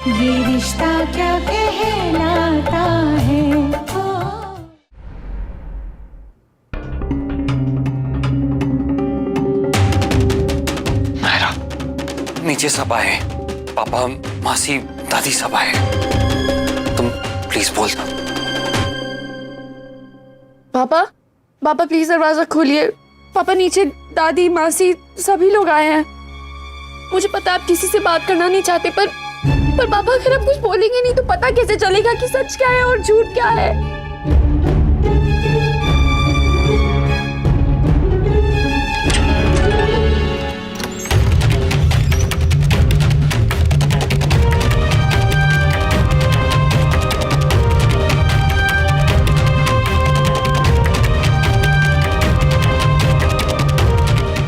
ये रिश्ता क्या कहलाता है। नायरा, नीचे सब आए, पापा, मासी, दादी सब आए, तुम प्लीज बोल दो। पापा, पापा प्लीज दरवाजा खोलिए। पापा नीचे दादी मासी सभी लोग आए हैं। मुझे पता आप किसी से बात करना नहीं चाहते, पर पापा अगर आप कुछ बोलेंगे नहीं तो पता कैसे चलेगा कि सच क्या है और झूठ क्या है।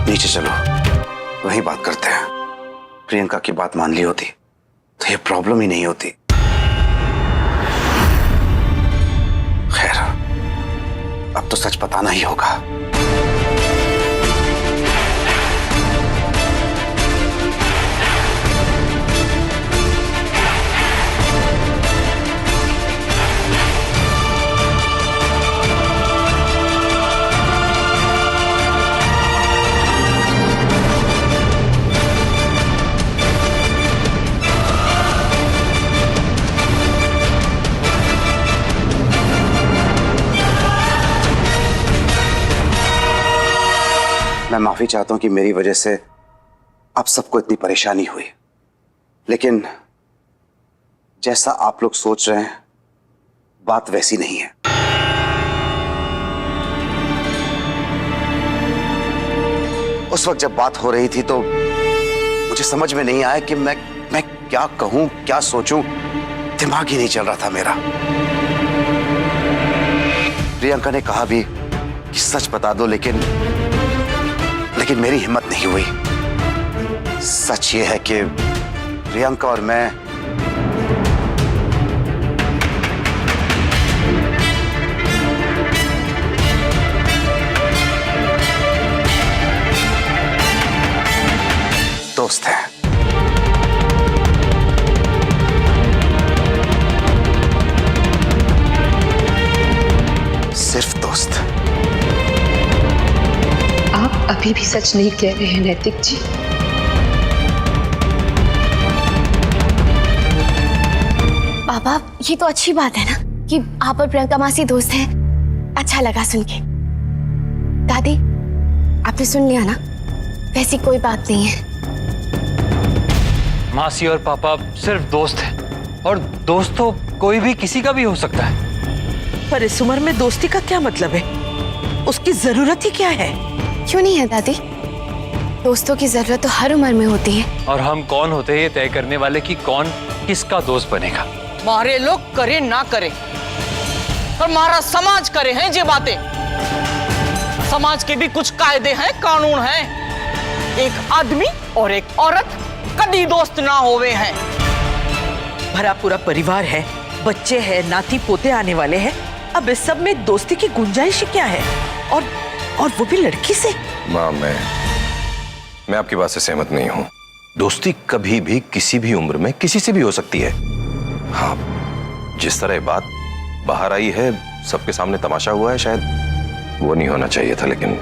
नीचे चलो, वहीं बात करते हैं। प्रियंका की बात मान ली होती तो ये प्रॉब्लम ही नहीं होती। खैर, अब तो सच बताना ही होगा। मैं माफी चाहता हूं कि मेरी वजह से आप सबको इतनी परेशानी हुई, लेकिन जैसा आप लोग सोच रहे हैं बात वैसी नहीं है। उस वक्त जब बात हो रही थी तो मुझे समझ में नहीं आया कि मैं क्या कहूं, क्या सोचूं। दिमाग ही नहीं चल रहा था मेरा। प्रियंका ने कहा भी कि सच बता दो, लेकिन मेरी हिम्मत नहीं हुई। सच ये है कि प्रियंका और मैं दोस्त हैं। सिर्फ दोस्त। आप अभी भी सच नहीं कह रहे हैं नैतिक जी। पापा ये तो अच्छी बात है ना कि आप और प्रियंका मासी दोस्त हैं। अच्छा लगा सुन के। दादी, आपने सुन लिया ना? वैसी कोई बात नहीं है। मासी और पापा सिर्फ दोस्त हैं, और दोस्त तो कोई भी किसी का भी हो सकता है। पर इस उम्र में दोस्ती का क्या मतलब है? उसकी जरूरत ही क्या है? क्यों नहीं है दादी? दोस्तों की जरूरत तो हर उम्र में होती है। और हम कौन होते हैं ये तय करने वाले कि कौन किसका दोस्त बनेगा। मारे लोग करे ना करे, पर हमारा समाज करे हैं ये बातें। समाज के भी कुछ कायदे हैं, कानून हैं। एक आदमी और एक औरत कभी दोस्त ना होवे हैं। भरा पूरा परिवार है, बच्चे हैं, नाती पोते आने वाले हैं। अब इस सब में दोस्ती की गुंजाइश क्या है? और वो भी लड़की से। माँ, मैं आपकी बात से सहमत नहीं हूँ। दोस्ती कभी भी किसी भी उम्र में किसी से भी हो सकती है। हाँ, जिस तरह बात बाहर आई है, सबके सामने तमाशा हुआ है, शायद वो नहीं होना चाहिए था। लेकिन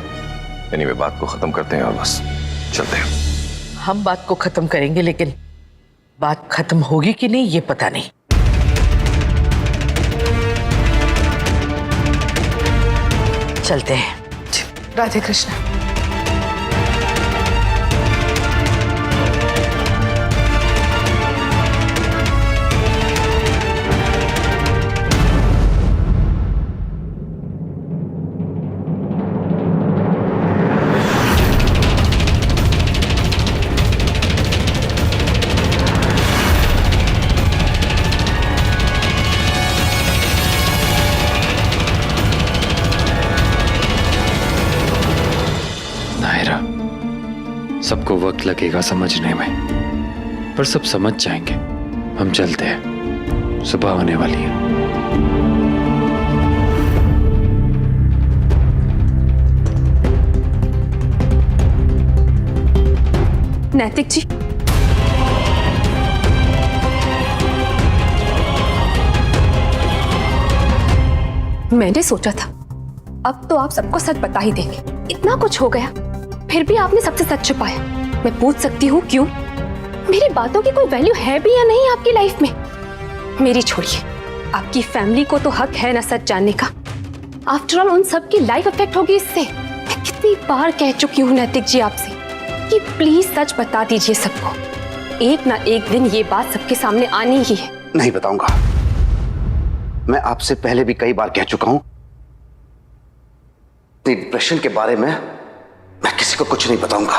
एनीवे, बात को खत्म करते हैं और बस चलते हैं। हम बात को खत्म करेंगे, लेकिन बात खत्म होगी कि नहीं ये पता नहीं। चलते हैं। राधे कृष्ण। सबको वक्त लगेगा समझने में, पर सब समझ जाएंगे। हम चलते हैं, सुबह होने वाली है। नैतिक जी, मैंने सोचा था अब तो आप सबको सच बता ही देंगे। इतना कुछ हो गया फिर भी आपने सबसे सच छुपाया। मैं पूछ सकती हूँ क्यों? मेरी बातों की कोई वैल्यू है भी या नहीं आपकी लाइफ में? मेरी छोड़िए, आपकी फैमिली को तो हक है ना सच जानने का। आफ्टर ऑल उन सब की लाइफ अफेक्ट होगी इससे। मैं कितनी बार कह चुकी हूँ नैतिक जी आपसे कि प्लीज सच बता दीजिए सबको। एक ना एक दिन ये बात सबके सामने आनी ही है। नहीं बताऊंगा। मैं आपसे पहले भी कई बार कह चुका हूं, डिप्रेशन के बारे में मैं किसी को कुछ नहीं बताऊंगा।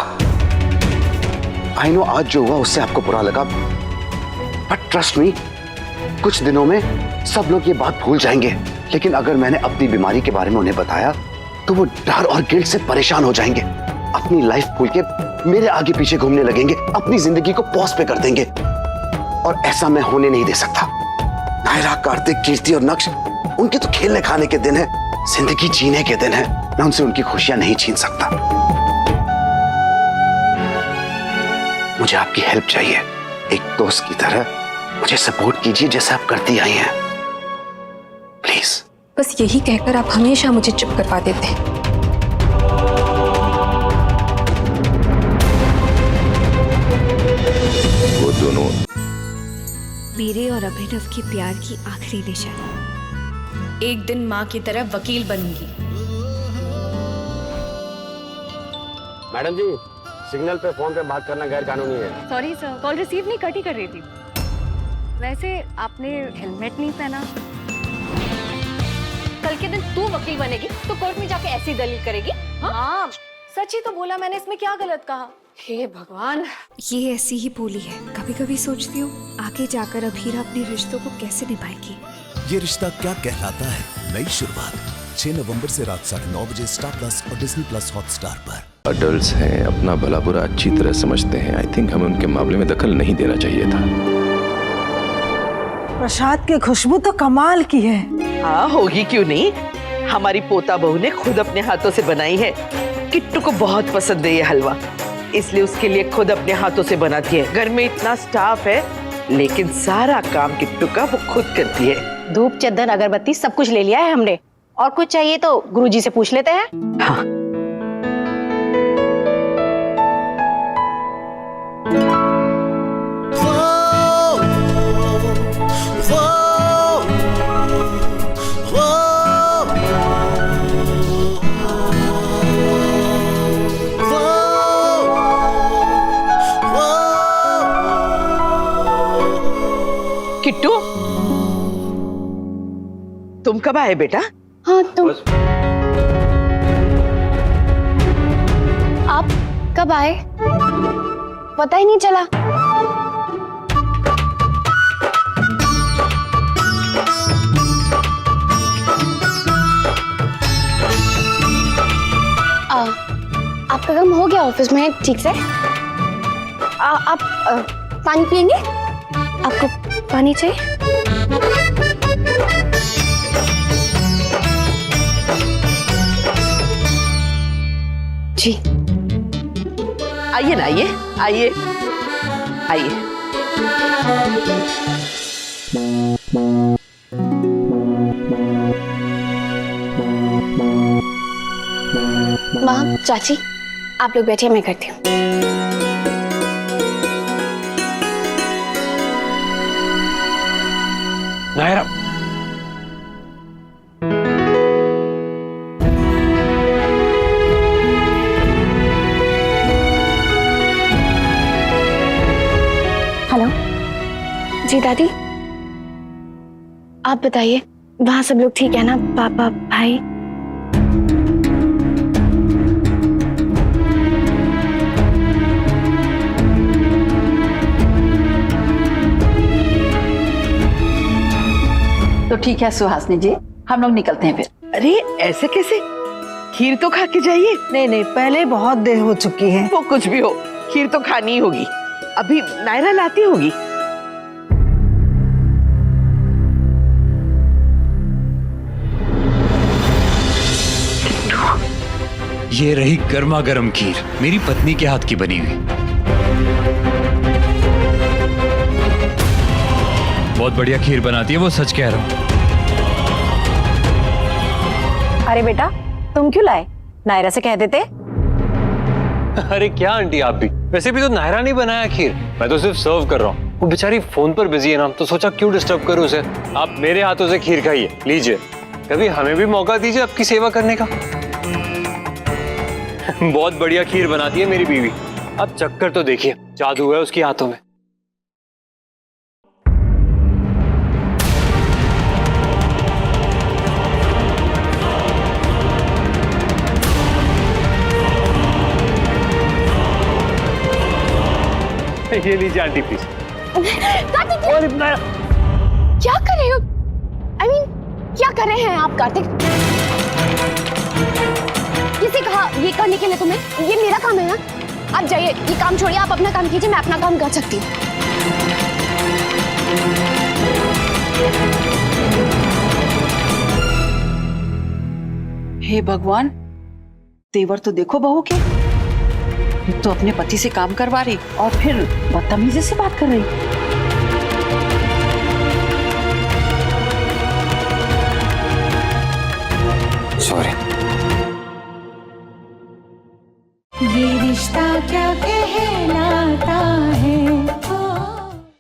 आई नो आज जो हुआ उससे आपको बुरा लगा, बट ट्रस्ट मी, कुछ दिनों में सब लोग ये बात भूल जाएंगे। लेकिन अगर मैंने अपनी बीमारी के बारे में उन्हें बताया तो वो डर और गिल्ट से परेशान हो जाएंगे, अपनी लाइफ भूल के मेरे आगे पीछे घूमने लगेंगे, अपनी जिंदगी को पॉज पे कर देंगे। और ऐसा मैं होने नहीं दे सकता। नायरा, कार्तिक, कीर्ति और नक्श, उनके तो खेलने खाने के दिन है, जिंदगी जीने के दिन है। मैं उनसे उनकी खुशियां नहीं छीन सकता। मुझे आपकी हेल्प चाहिए। एक दोस्त की तरह मुझे सपोर्ट कीजिए जैसे आप करती आई हैं, प्लीज। बस यही कहकर आप हमेशा मुझे चुप करवा देते हैं। वो दोनों मेरे और अभिनव की प्यार की आखिरी निशानी। एक दिन माँ की तरह वकील बनूंगी। मैडम जी, सिग्नल पे फोन पे बात करना गैर कानूनी है। सॉरी सर, कॉल रिसीव नहीं, कट ही कर रही थी। वैसे आपने हेलमेट नहीं पहना। कल के दिन तू वकील बनेगी तो कोर्ट में जाके ऐसी दलील करेगी? हाँ, सच ही तो बोला मैंने, इसमें क्या गलत कहा? हे भगवान। ये ऐसी ही बोली है। कभी कभी सोचती हूँ आगे जाकर अभीरा अपने रिश्तों को कैसे निभाएगी। ये रिश्ता क्या कहलाता है, नई शुरुआत 6 नवंबर से रात 9:30 बजे स्टार प्लस और डिज्नी प्लस हॉटस्टार पर। अडल्ट्स हैं, अपना भला बुरा अच्छी तरह समझते हैं। आई थिंक हमें उनके मामले में दखल नहीं देना चाहिए था। प्रसाद की खुशबू तो कमाल की है। हाँ, होगी क्यों नहीं। हमारी पोता बहू ने खुद अपने हाथों से बनाई है। किट्टू को बहुत पसंद है ये हलवा, इसलिए उसके लिए खुद अपने हाथों से बनाती है। घर में इतना स्टाफ है लेकिन सारा काम किट्टू का वो खुद करती है। धूप, चद्दर, अगरबत्ती सब कुछ ले लिया है हमने, और कुछ चाहिए तो गुरुजी से पूछ लेते हैं। हाँ। किट्टू, तुम कब आए बेटा? हाँ, तुम आप कब आए? पता ही नहीं चला। आपका काम हो गया ऑफिस में ठीक से? आप पानी पियेंगे? आपको पानी चाहिए? जी आइए ना, आइए आइए आइए। माँ, चाची, आप लोग बैठिए, मैं करती हूँ। नायरा, हेलो जी दादी, आप बताइए वहाँ सब लोग ठीक है ना? पापा, भाई? तो ठीक है सुहासिनी जी, हम लोग निकलते हैं फिर। अरे ऐसे कैसे? खीर तो खा के जाइए। नहीं नहीं, पहले बहुत देर हो चुकी है। वो कुछ भी हो, खीर तो खानी ही होगी। अभी नायरा लाती होगी। ये रही गर्मा गर्म खीर, मेरी पत्नी के हाथ की बनी हुई। बहुत बढ़िया खीर बनाती है वो, सच कह रहा हूं। अरे बेटा, तुम क्यों लाए? नायरा से कह देते। अरे क्या आंटी आप भी, वैसे भी तो नायरा नहीं बनाया खीर, मैं तो सिर्फ सर्व कर रहा हूँ। वो बेचारी फोन पर बिजी है ना, तो सोचा क्यों डिस्टर्ब करूँ उसे। आप मेरे हाथों से खीर खाइए, लीजिए, कभी हमें भी मौका दीजिए आपकी सेवा करने का। बहुत बढ़िया खीर बनाती है मेरी बीवी, आप चक्कर तो देखिए, जादू है उसके हाथों में। ये लीजिए आंटी प्लीज। क्या कर रहे हो? I mean, क्या कर रहे हैं आप कार्तिक? किसी कहा ये करने के लिए तुम्हें? ये मेरा काम है ना। आप जाइए, ये काम छोड़िए, आप अपना काम कीजिए, मैं अपना काम कर सकती हूँ। हे भगवान, तेवर तो देखो बहू के, एक तो अपने पति से काम करवा रही और फिर बदतमीजी से बात कर रही। सॉरी। ये रिश्ता क्या